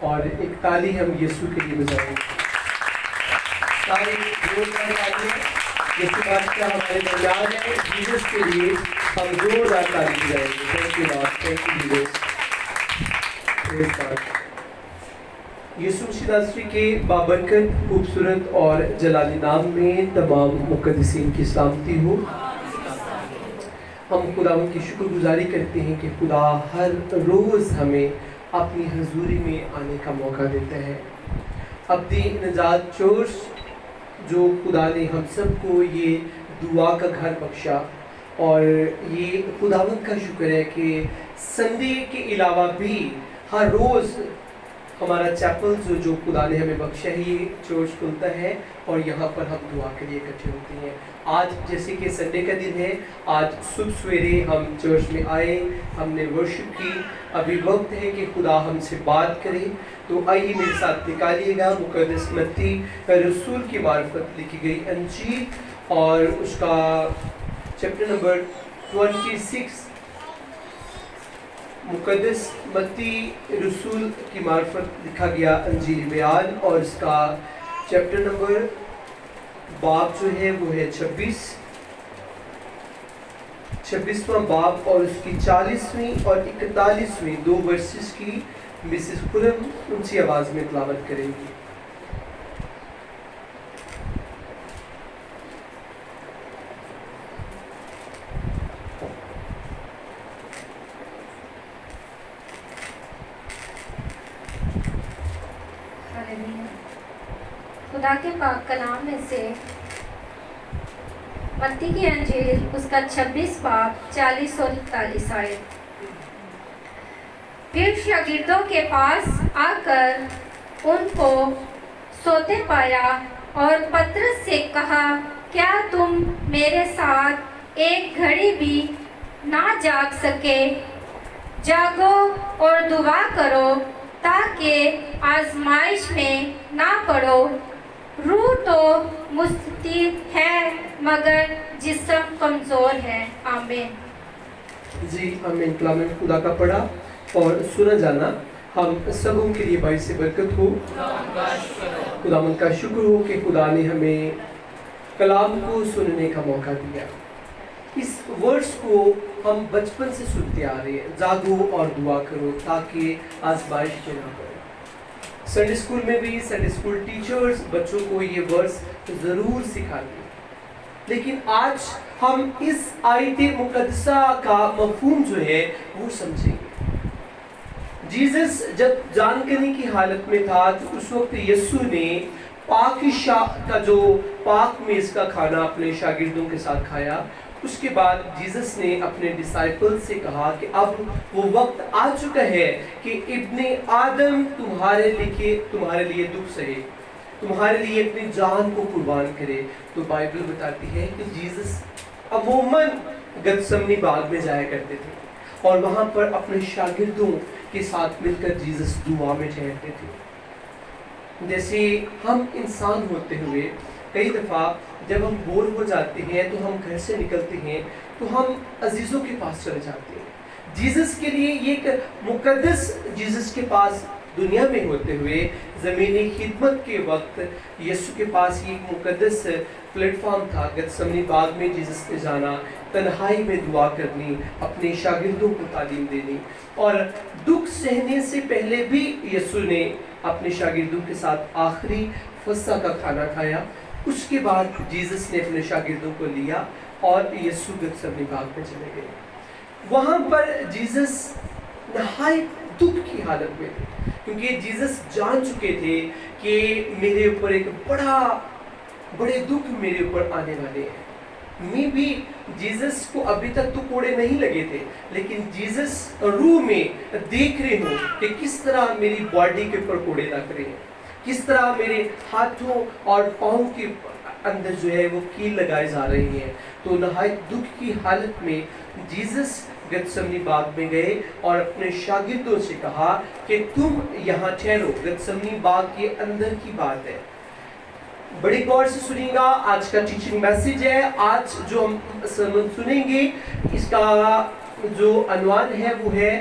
اور ایک تالی ہم یسوع کے لیے بجائیں گے. ساری زوردار تالیاں یسوع بادشاہ ہمارے درمیان ہے. جیزس کے لیے ہم زوردار تالی بجائیں گے. Thank you Lord, thank you Jesus. Praise God. Yesu Masih Nasiri کے بابرکت, خوبصورت اور جلالی نام میں تمام مقدسین کی سلامتی ہو. ہم خداوند کی شکر گزاری کرتے ہیں کہ خدا ہر روز ہمیں اپنی حضوری میں آنے کا موقع دیتا ہے. اپنی نجات چرچ جو خدا نے ہم سب کو یہ دعا کا گھر بخشا, اور یہ خداوند کا شکر ہے کہ سنڈے کے علاوہ بھی ہر روز ہمارا چیپل جو خدا نے ہمیں بخشا ہے یہ چرچ کھلتا ہے, اور یہاں پر ہم دعا کے لیے اکٹھے ہوتے ہیں. آج جیسے کہ سنڈے کا دن ہے, آج صبح سویرے ہم چرچ میں آئے, ہم نے ورشپ کی. ابھی وقت ہے کہ خدا ہم سے بات کرے, تو آئیے میرے ساتھ نکالیے گا مقدس متی رسول کی معرفت لکھی گئی انجیل اور اس کا چیپٹر نمبر 26. مقدس متی رسول کی معرفت لکھا گیا انجیل بیان, اور اس کا چیپٹر نمبر باب جو ہے وہ ہے 26واں باب, اور اس کی 40ویں اور 41ویں 2 ورسز کی مسز خرم اونچی آواز میں تلاوت کریں گی. خدا کے پاک کلام میں سے متی کی انجیل اس کا 26 باب 40 اور 41 آیت. پھر شاگردوں کے پاس آ کر ان کو سوتے پایا اور پترس سے کہا, کیا تم میرے ساتھ ایک گھڑی بھی نہ جاگ سکے؟ جاگو اور دعا کرو تاکہ آزمائش میں نہ پڑو. روح تو مستطیع ہے مگر جسم کمزور ہے. آمین. جی آمین. کلام خدا کا پڑھا اور سنا جانا ہم سبوں کے لیے باعث برکت ہو. خداوند کا شکر ہو کہ خدا نے ہمیں کلام کو سننے کا موقع دیا. اس ورڈز کو ہم بچپن سے سنتے آ رہے ہیں, جاگو اور دعا کرو تاکہ آزمائش میں نہ پڑے. سنڈے اسکول میں بھی سنڈے اسکول ٹیچرز بچوں کو یہ ورڈز ضرور سکھاتے ہیں, لیکن آج ہم اس آیت مقدسہ کا مفہوم جو ہے وہ سمجھیں گے. جیزس جب جان کرنے کی حالت میں تھا تو اس وقت یسوع نے پاک کا جو پاک میز کا کھانا اپنے شاگردوں کے ساتھ کھایا. اس کے بعد جیزس نے اپنے ڈسائپل سے کہا کہ اب وہ وقت آ چکا ہے کہ ابن آدم تمہارے لیے دکھ سہے, تمہارے لیے اپنی جان کو قربان کرے. تو بائبل بتاتی ہے کہ جیزس عموماً گتسمنی باغ میں جایا کرتے تھے, اور وہاں پر اپنے شاگردوں کے ساتھ مل کر جیزس دعا میں ٹھہرتے تھے. جیسے ہم انسان ہوتے ہوئے کئی دفعہ جب ہم بور ہو جاتے ہیں تو ہم گھر سے نکلتے ہیں تو ہم عزیزوں کے پاس چلے جاتے ہیں. جیزس کے لیے یہ ایک مقدس, جیزس کے پاس دنیا میں ہوتے ہوئے زمینی خدمت کے وقت یسوع کے پاس یہ ایک مقدس پلیٹ فارم تھا. گتسمنی باغ میں جیزس نے جانا, تنہائی میں دعا کرنی, اپنے شاگردوں کو تعلیم دینی, اور دکھ سہنے سے پہلے بھی یسوع نے اپنے شاگردوں کے ساتھ آخری فسح کا کھانا کھایا. اس کے بعد جیزس نے اپنے شاگردوں کو لیا اور یسوع گتسمنی باغ میں چلے گئے. وہاں پر جیزس نہایت دکھ کی حالت میں تھے, کیونکہ جیزس جان چکے تھے کہ میرے اوپر ایک بڑے دکھ میرے اوپر آنے والے ہیں. میں بھی جیزس کو ابھی تک تو کوڑے نہیں لگے تھے, لیکن جیزس روح میں دیکھ رہے ہوں کہ کس طرح میری باڈی کے اوپر کوڑے لگ رہے ہیں, کس طرح میرے ہاتھوں اور پاؤں کے اندر جو ہے وہ کیل لگائے جا رہی ہیں. تو نہایت دکھ کی حالت میں جیزس گتسمنی باغ میں گئے اور اپنے شاگردوں سے کہا کہ تم یہاں ٹھہرو. گتسمنی باغ کے اندر کی بات ہے, بڑی غور سے سنیں گا. آج کا ٹیچنگ میسیج ہے, آج جو ہم سرمن سنیں گے اس کا جو عنوان ہے وہ ہے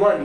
1,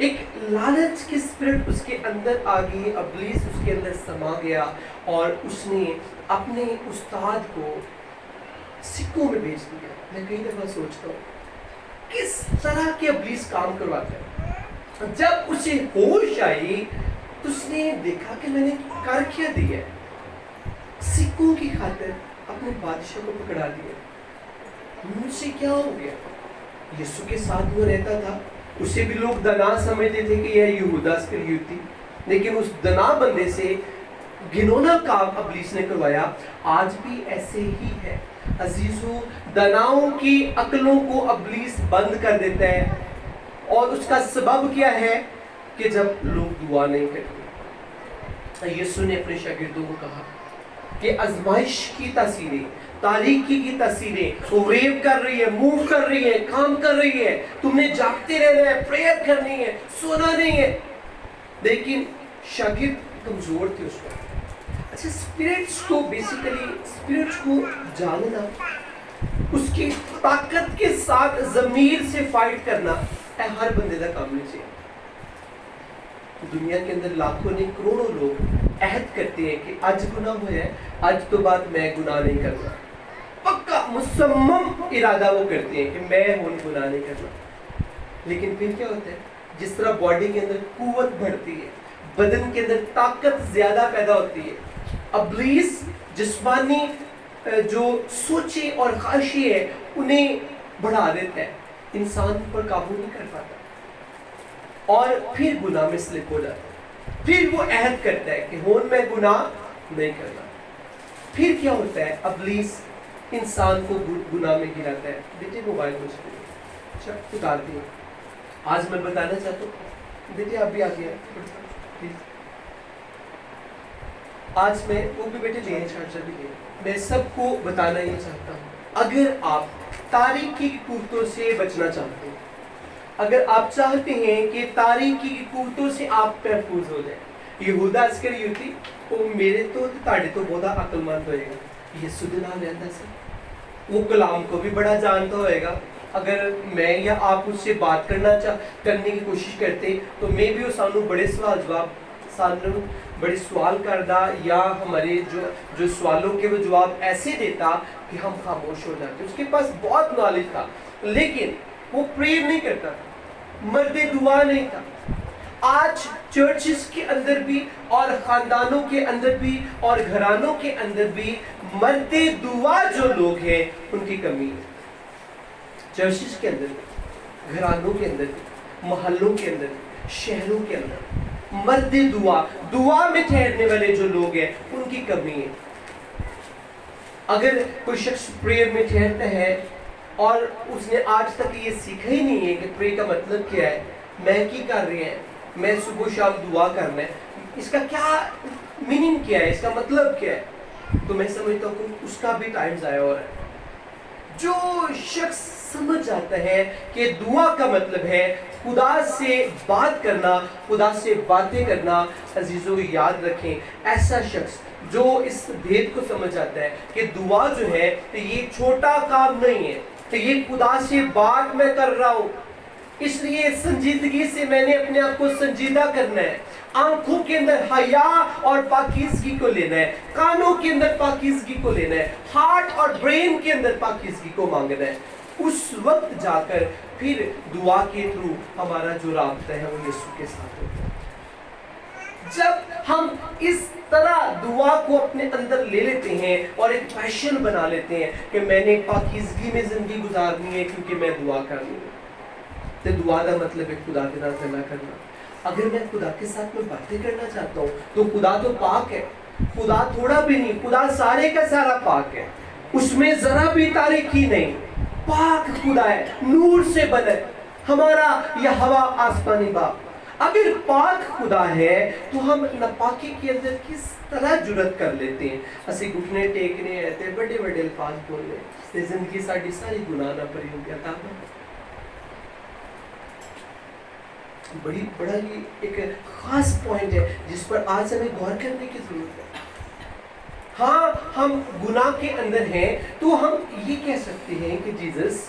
ایک لالچ کی اسپرٹ اس کے اندر آ گئی, ابلیس اس کے اندر سما گیا اور اس نے اپنے استاد کو سکوں میں بیچ دیا. میں کئی دفعہ سوچتا ہوں کس طرح کے ابلیس کام کرواتا ہے. جب اسے ہوش آئی تو اس نے دیکھا کہ میں نے کر کیا دیا ہے, سکوں کی خاطر اپنے بادشاہ کو پکڑا دیا. مجھ سے کیا ہو گیا؟ یسوع کے ساتھ وہ رہتا تھا, اسے بھی لوگ دنا سمجھتے تھے کہ یہ یہودا اسکریوتی, لیکن اس دنا بندے سے گھنونا کام ابلیس نے کروایا. آج بھی ایسے ہی ہے عزیزو, دناؤں کی عقلوں کو ابلیس بند کر دیتا ہے, اور اس کا سبب کیا ہے کہ جب لوگ دعا نہیں کرتے. یسوع نے اپنے شاگردوں کو کہا کہ آزمائش کی تاثیریں, تاریکی کی تاثیریں ویو کر رہی ہے, موو کر رہی ہے, کام کر رہی ہے, تم نے جاگتے رہنا ہے, پریئر کرنی ہے, سونا نہیں ہے. لیکن شاگرد کمزور تھے اس وقت. اچھا, اسپرٹس کو بیسیکلی اسپرٹس کو جاننا, اس کی طاقت کے ساتھ ضمیر سے فائٹ کرنا ہر بندے کا کام نہیں چاہیے. دنیا کے اندر لاکھوں نہیں کروڑوں لوگ عہد کرتے ہیں کہ آج گناہ ہوا ہے, آج تو بعد میں گناہ نہیں کرنا. پکا مصمم ارادہ وہ کرتے ہیں کہ میں گناہ نہیں کرنا. لیکن پھر کیا ہوتا ہے, جس طرح باڈی کے اندر قوت بڑھتی ہے, بدن کے اندر طاقت زیادہ پیدا ہوتی ہے, ابلیس جسمانی جو سوچیں اور خواہشیں ہیں انہیں بڑھا دیتا ہے, انسان پر قابو نہیں کر پاتا, اور پھر گناہ میں سلپ ہو جاتا ہے. پھر وہ عہد کرتا ہے کہ میں گناہ نہیں کرنا. پھر کیا ہوتا ہے, ابلیس انسان کو گناہ میں گراتا ہے. بیٹے موبائل کو اچھا اتار دیں. آج میں بتانا چاہتا ہوں, بیٹے آپ بھی آ گیا پلیز. آج میں وہ بھی بیٹے لے چارجر بھی لے, میں سب کو بتانا یہ چاہتا ہوں, اگر آپ تاریکی کی قوتوں سے بچنا چاہتے ہیں, اگر آپ چاہتے ہیں کہ تاریکی کی قوتوں سے آپ محفوظ ہو جائیں, یہودا اسکریوتی وہ میرے تو تاڑے تو بہت عقل مند ہوئے گا, یسوع دے نام لیتا سے وہ کلام کو بھی بڑا جانتا ہوئے گا. اگر میں یا آپ اس سے بات کرنے کی کوشش کرتے تو میں بھی وہ سانو بڑے بڑے سوال کردہ, یا ہمارے جو سوالوں کے وہ جواب ایسے دیتا کہ ہم خاموش ہو جاتے. اس کے پاس بہت نالج تھا, لیکن وہ پریئر نہیں کرتا تھا, مرد دعا نہیں تھا. آج چرچز کے اندر بھی اور خاندانوں کے اندر بھی اور گھرانوں کے اندر بھی مرد دعا جو لوگ ہیں ان کی کمی ہے. چرچز کے اندر بھی, گھرانوں کے اندر بھی, محلوں کے اندر بھی, شہروں کے اندر مرد دعا میں ٹھہرنے والے جو لوگ ہیں ان کی کمی ہے. اگر کوئی شخص پریئر میں ٹھہرتا ہے اور اس نے آج تک یہ سیکھا ہی نہیں ہے کہ پریئر کا مطلب کیا ہے, میں کی کر رہی ہیں, میں صبح شام دعا کرنا ہے, اس کا کیا میننگ کیا ہے, اس کا مطلب کیا ہے, تو میں سمجھتا ہوں کہ اس کا بھی ٹائم ضائع ہو رہا ہے. جو شخص سمجھ جاتا ہے کہ دعا کا مطلب ہے خدا سے بات کرنا, خدا سے باتیں کرنا, عزیزوں یاد رکھیں ایسا شخص جو اس بھید کو سمجھ جاتا ہے کہ دعا جو ہے یہ چھوٹا کام نہیں ہے, کہ یہ خدا سے بات میں کر رہا ہوں, اس لیے سنجیدگی سے میں نے اپنے آپ کو سنجیدہ کرنا ہے. آنکھوں کے اندر حیا اور پاکیزگی کو لینا ہے, کانوں کے اندر پاکیزگی کو لینا ہے, ہارٹ اور برین کے اندر پاکیزگی کو مانگنا ہے. اس وقت جا کر پھر دعا کے تھرو ہمارا جو رابطہ ہے وہ یسوع کے ساتھ ہوتا ہے. جب ہم اس طرح دعا کو اپنے اندر لے لیتے ہیں اور ایک پیشن بنا لیتے ہیں کہ میں نے پاکیزگی میں زندگی گزارنی ہے کیونکہ میں دعا کرنی ہے, تو دعا کا مطلب ہے خدا کے نام کرنا کرنا. اگر میں خدا کے ساتھ میں باتیں کرنا چاہتا ہوں تو خدا تو پاک ہے, خدا تھوڑا بھی نہیں, خدا سارے کا سارا پاک ہے, اس میں ذرا بھی تاریکی نہیں, پاک خدا ہے, نور سے بنا ہے ہمارا یہ ہوا آسمانی باپ. اگر پاک خدا ہے تو ہم ناپاکی کے اندر کس طرح جرت کر لیتے ہیں, اسی گھٹنے ٹیکنے رہتے, بڑے بڑے الفاظ بولنے, یہ زندگی ساری ساری گناہ نہ پری ہو گیا. بڑا یہ ایک خاص پوائنٹ ہے جس پر آج ہمیں غور کرنے کی ضرورت ہے. ہاں ہم گناہ کے اندر ہیں تو ہم یہ کہہ سکتے ہیں کہ جیزس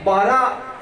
12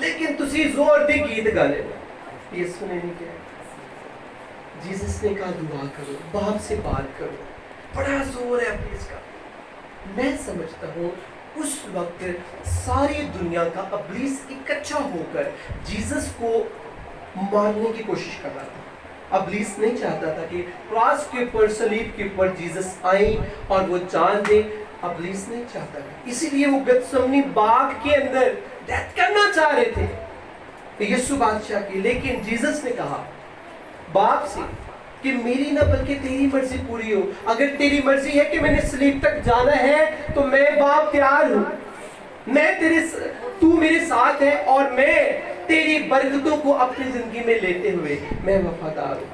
لیکن تسی زور دے گیت گانے یسو نے نہیں کہا. جیسس نے کہا دعا کرو, باپ سے بات کرو. بڑا زور ہے پلیز کا. میں سمجھتا ہوں اس وقت ساری دنیا کا ابلیس اکٹھا ہو کر جیسس کو مارنے کی کوشش کر رہا تھا. ابلیس نہیں چاہتا تھا کہ کراس کے اوپر, صلیب کے اوپر جیسس آئیں اور وہ جان دیں. ابلیس نہیں چاہتا تھا, اسی لیے وہ گتسمنی باغ کے اندر ڈیتھ کرنا چاہ رہے تھے یسوع بادشاہ کی. لیکن جیسس نے کہا باپ سے کہ میری نہ بلکہ تیری مرضی پوری ہو. اگر تیری مرضی ہے کہ میں نے صلیب تک جانا ہے تو میں باپ تیار ہوں. تو میرے ساتھ ہے اور میں تیری برکتوں کو اپنی زندگی میں لیتے ہوئے میں وفادار ہوں.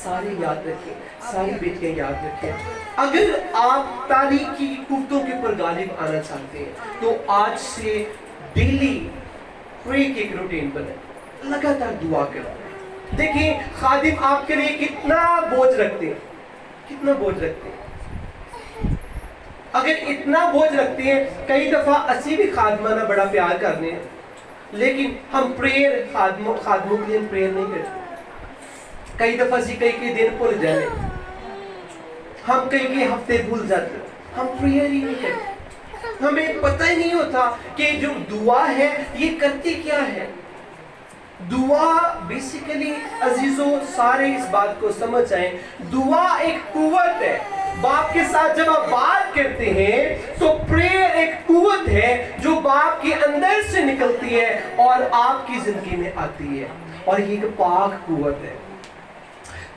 سارے یاد رکھیں, ساری بیٹیاں یاد رکھیں, اگر آپ تاریخی قوتوں کے اوپر غالب آنا چاہتے ہیں تو آج سے ڈیلی پرے کی ایک روٹین بنائیں, لگاتار دعا کریں. دیکھیں خادم آپ کے لیے کتنا بوجھ رکھتے ہیں, کتنا بوجھ رکھتے ہیں. اگر اتنا بوجھ رکھتے ہیں, کئی دفعہ اسی بھی خادمانہ بڑا پیار کرنے ہیں لیکن ہم پریئر خادموں کے لیے پریئر نہیں کرتے. کئی دفعہ اسی کئی دن بھول جانے, ہم کئی ہفتے بھول جاتے, ہم پریئر ہی نہیں کرتے. ہمیں پتہ ہی نہیں ہوتا کہ جو دعا ہے یہ کرتی کیا ہے. دعا بیسیکلی عزیزوں سارے اس بات کو سمجھ جائیں, دعا ایک قوت ہے. باپ کے ساتھ جب آپ بات کرتے ہیں تو پریئر ایک قوت ہے جو باپ کے اندر سے نکلتی ہے اور آپ کی زندگی میں آتی ہے, اور یہ ایک پاک قوت ہے.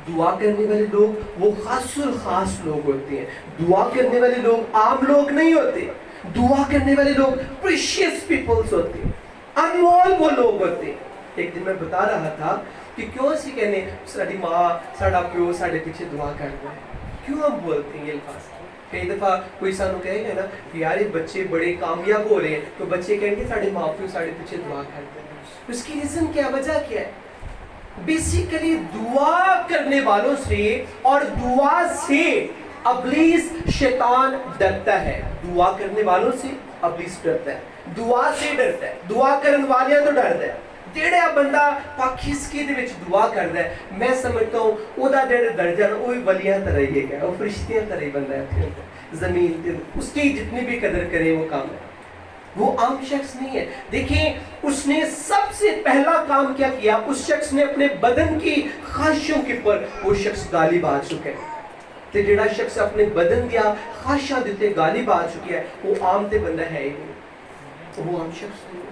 دعا کرنے والے لوگ وہ خاص الخاص لوگ ہوتے ہیں. دعا کرنے والے لوگ عام لوگ نہیں ہوتے. دعا کرنے والے لوگ پریشیس پیپلز ہوتے ہیں, انمول وہ لوگ ہوتے ہیں. ایک دن میں بتا رہا تھا کہ کیوں اسی کہنے ساڑی ماں ساڑا پیو ساڑے پیچھے دعا کر رہے ہیں, کیوں ہم بولتے ہیں یہ الفاظ. کئی دفعہ کوئی سانو کہے گا نا یار بچے بڑے کامیاب ہو رہے ہیں تو بچے کہیں گے ساڑے ماں پیو ساڑے پیچھے دعا کرتے ہیں. اس کی ریزن کیا, وجہ کیا ہے؟ بیسیکلی دعا کرنے والوں سے اور دعا سے ابلیس شیطان ڈرتا ہے. دعا کرنے والوں سے ابلیس ڈرتا ہے, دعا سے ڈرتا ہے. دعا کرنے والیاں تو ڈرتا ہے. جیڑا بندہ پاکیزگی دے وچ دعا کردا ہے, میں سمجھتا ہوں او دا جیڑا درجہ نا وہ ولیاں طرح ہی ہے, وہ فرشتیاں طرح ہی بندہ ہے زمین تے. اس کی جتنی بھی قدر کرے وہ کام ہے, وہ عام شخص نہیں ہے. دیکھیں اس نے سب سے پہلا کام کیا کیا, اس شخص نے اپنے بدن کی خواہشوں کے پر وہ شخص غالب آ چکا ہے. تے جیڑا شخص اپنے بدن دیا خواہشاں دیتے غالب آ چکا ہے وہ عام تے بندہ ہے ہی نہیں, وہ عام شخص نہیں ہے.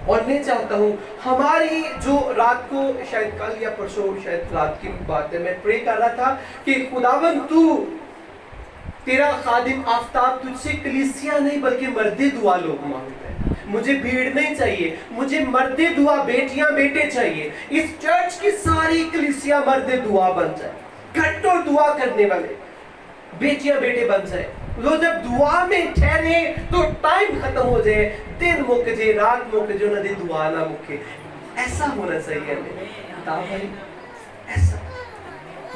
اور میں چاہتا ہوں ہماری جو رات کو شاید کل یا پرسوں شاید رات کی بات ہے, میں پرے کر رہا تھا کہ خداوند تو تیرا خادم آفتاب تجھ سے کلیسیا نہیں بلکہ مرد دعا لوگ مانگتا ہے. مجھے بھیڑ نہیں چاہیے, مجھے مرد دعا بیٹیاں بیٹے چاہیے. اس چرچ کی ساری کلیسیا مرد دعا بن جائے, گھنٹوں دعا کرنے والے بیٹیاں بیٹے بن جائے. وہ جب دعا میں ٹھہرے تو ٹائم ختم ہو جائے, دن مک جائے, رات مک جائے, انہوں نے دعا نہ مکے. ایسا ہونا چاہیے ہمیں. بھائی ایسا,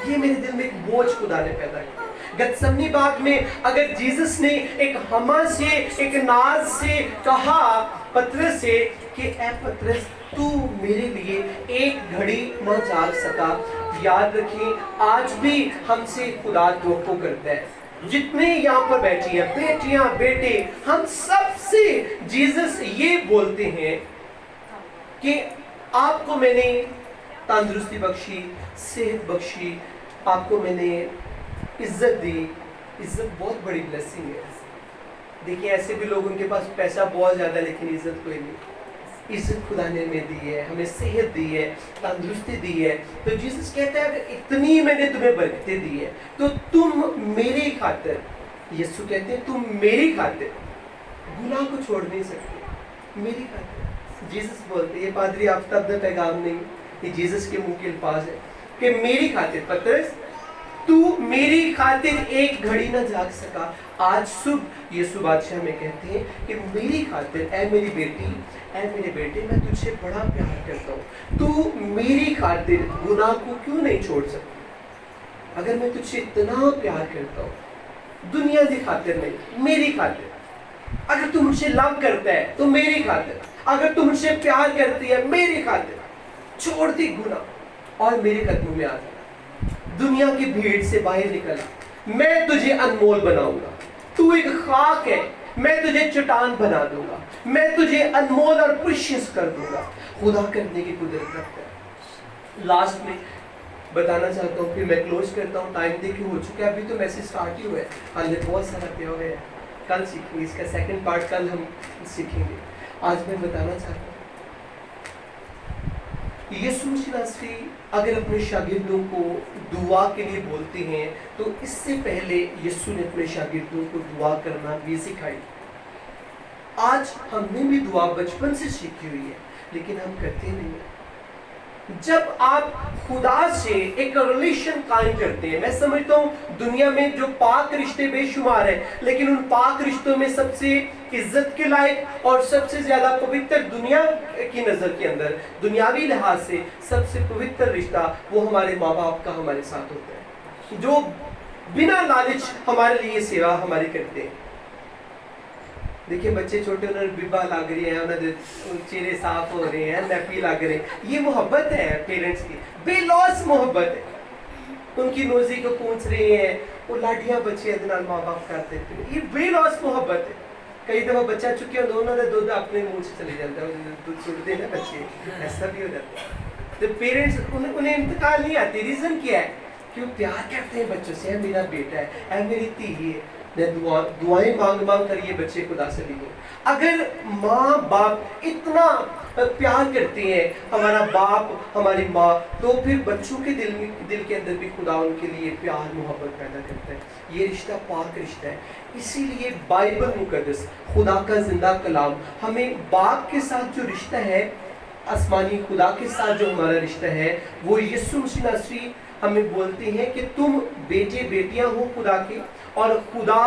یہ میرے دل میں ایک بوجھ خدا نے پیدا کیا. گتسمنی باغ میں اگر جیسس نے ایک ہما سے ایک ناز سے کہا پترس سے کہ اے پترس تو میرے لیے ایک گھڑی نہ جاگ سکا, یاد رکھیں آج بھی ہم سے خدا توقع کرتا ہے. جتنے یہاں پر بیٹھی ہیں بیٹیاں بیٹے, ہم سب سے جیسس یہ بولتے ہیں کہ آپ کو میں نے تندرستی بخشی, صحت بخشی, آپ کو میں نے عزت دی. عزت بہت بڑی بلیسنگ ہے. دیکھیں ایسے بھی لوگ ان کے پاس پیسہ بہت زیادہ لیکن عزت کوئی نہیں. عزت خدا نے ہمیں دی ہے, ہمیں صحت دی ہے, تندرستی دی ہے. تو جیسس کہتا ہے اگر اتنی میں نے تمہیں برکتیں دی ہے تو تم میری خاطر, یسوع کہتے ہیں تم میری خاطر گناہ کو چھوڑ نہیں سکتے. میری خاطر جیسس بولتے ہیں, یہ پادری آفتاب کا پیغام نہیں, یہ جیسس کے منہ کے الفاظ ہے کہ میری خاطر پترس تو میری خاطر ایک گھڑی نہ جاگ سکا. آج صبح یسوع بادشاہ میں کہتے ہیں کہ میری خاطر اے میری بیٹی, اے میرے بیٹے, میں تجھ سے بڑا پیار کرتا ہوں, تو میری خاطر گناہ کو کیوں نہیں چھوڑ سکتی؟ اگر میں تجھ سے اتنا پیار کرتا ہوں, دنیا کی خاطر نہیں, میری خاطر, اگر تو مجھ سے لو کرتا ہے تو میری خاطر, اگر تو مجھ سے پیار کرتی ہے میری خاطر, چھوڑ دی گناہ اور میرے قدموں میں آ جا. دنیا کی بھیڑ سے باہر نکل, میں تجھے انمول بناؤں گا. تو ایک خاک ہے, میں تجھے چٹان بنا دوں گا, میں تجھے انمول اور پریشیس کر دوں گا. خدا کرنے کی قدرت رکھتا ہے. لاسٹ میں بتانا چاہتا ہوں, پھر میں کلوز کرتا ہوں, ٹائم دیکھیں ہو چکا ہے, ابھی تو میسج سٹارٹ ہی ہوا ہے. اللہ بہت سارا پیا ہوا ہے, کل سیکھیں گے, اس کا سیکنڈ پارٹ کل ہم سیکھیں گے. آج میں بتانا چاہتا ہوں, یسوع ناصری اگر اپنے شاگردوں کو دعا کے لیے بولتے ہیں تو اس سے پہلے یسوع نے اپنے شاگردوں کو دعا کرنا بھی سکھائی. آج ہم نے بھی دعا بچپن سے سیکھی ہوئی ہے لیکن ہم کرتے نہیں ہیں. جب آپ خدا سے ایک ریلیشن قائم کرتے ہیں, میں سمجھتا ہوں دنیا میں جو پاک رشتے بے شمار ہیں, لیکن ان پاک رشتوں میں سب سے عزت کے لائق اور سب سے زیادہ پوتر دنیا کی نظر کے اندر, دنیاوی لحاظ سے سب سے پوتر رشتہ وہ ہمارے ماں باپ کا ہمارے ساتھ ہوتا ہے, جو بنا لالچ ہمارے لیے سیوا ہماری کرتے ہیں. دیکھیں بچے چھوٹے, انہوں نے ببا لگ رہی ہیں, انہوں نے چہرے صاف ہو رہے ہیں, نیپی لگ رہے ہیں. یہ محبت ہے پیرنٹس کی, بے لوس محبت ہے. ان کی نوزی کو پونچھ رہے ہیں, وہ لاڈیاں بچے ادنا ماں باپ کرتے ہیں. یہ بے لوس محبت ہے. کئی دفعہ بچہ چکے ہوں دونوں نے دودھ اپنے منہ سے چلے جاتا ہے, دودھ چھوڑتے ہیں نا بچے, ایسا بھی ہو جاتا ہے. تو پیرنٹس انہیں انتقال نہیں آتی. ریزن کیا ہے؟ کہ وہ پیار کرتے ہیں بچوں سے, اے میرا بیٹا ہے, اے میری دھی ہے. دعائیں مانگ مانگ کر یہ بچے خدا سے لیے. اگر ماں باپ اتنا پیار کرتے ہیں, ہمارا باپ ہماری ماں, تو پھر بچوں کے دل کے اندر بھی خدا ان کے لیے پیار محبت پیدا کرتا ہے. یہ رشتہ پاک رشتہ ہے. اسی لیے بائبل مقدس, خدا کا زندہ کلام, ہمیں باپ کے ساتھ جو رشتہ ہے, آسمانی خدا کے ساتھ جو ہمارا رشتہ ہے, وہ یسوع مسیح ناصری ہمیں بولتے ہیں کہ تم بیٹے بیٹیاں ہو خدا کے, اور خدا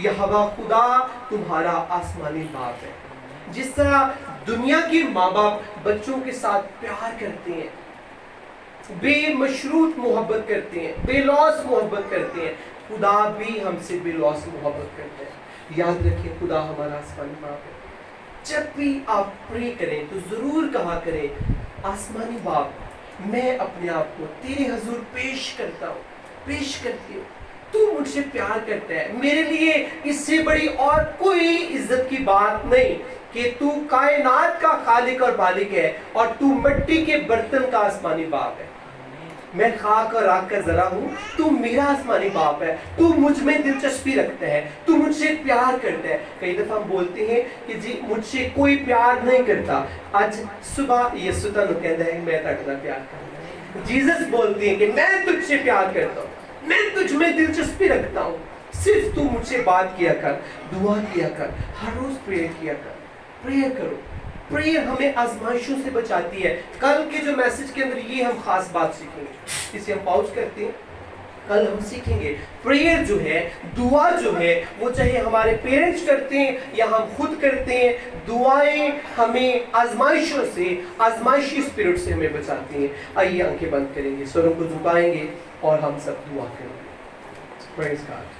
یہوہ خدا تمہارا آسمانی باپ ہے. جس طرح دنیا کے ماں باپ بچوں کے ساتھ پیار کرتے ہیں, بے مشروط محبت کرتے ہیں, بے لوس محبت کرتے ہیں, خدا بھی ہم سے بے لوس محبت کرتے ہیں. یاد رکھیں خدا ہمارا آسمانی باپ ہے. جب بھی آپ پرے کریں تو ضرور کہا کریں, آسمانی باپ, میں اپنے آپ کو تیرے حضور پیش کرتا ہوں, پیش کرتی ہوں. تو مجھ سے پیار کرتا ہے. میرے لیے اس سے بڑی اور کوئی عزت کی بات نہیں کہ تو کائنات کا خالق اور مالک ہے, اور تو مٹی کے برتن کا آسمانی باپ ہے. میں خاک اور راکھ کا ذرا ہوں, تو میرا آسمانی باپ ہے. تو مجھ میں دلچسپی رکھتا ہے, تو مجھ سے پیار کرتا ہے. کئی دفعہ ہم بولتے ہیں کہ جی مجھ سے کوئی پیار نہیں کرتا. آج صبح یسوع تانوں کہتا ہے میں تاڈے نال پیار کرتا ہوں. جیسس بولتے ہیں کہ میں تجھ سے پیار کرتا ہوں, میں تجھ میں دلچسپی رکھتا ہوں. صرف تو مجھ سے بات کیا کر, دعا کیا کر, ہر روز پریئر کیا کر. پریئر کرو. پریئر ہمیں آزمائشوں سے بچاتی ہے. کل کے جو میسج کے اندر یہ ہم خاص بات سیکھیں گے, اسے ہم پاؤز کرتے ہیں. کل ہم سیکھیں گے پریئر جو ہے, دعا جو ہے, وہ چاہے ہمارے پیرنٹس کرتے ہیں یا ہم خود کرتے ہیں, دعائیں ہمیں آزمائشوں سے, آزمائشی اسپرٹ سے ہمیں بچاتی ہیں. آئیے آنکھیں بند کریں گے, سروں کو جھکائیں گے اور ہم سب دعا کریں گے. پریز گاڈ.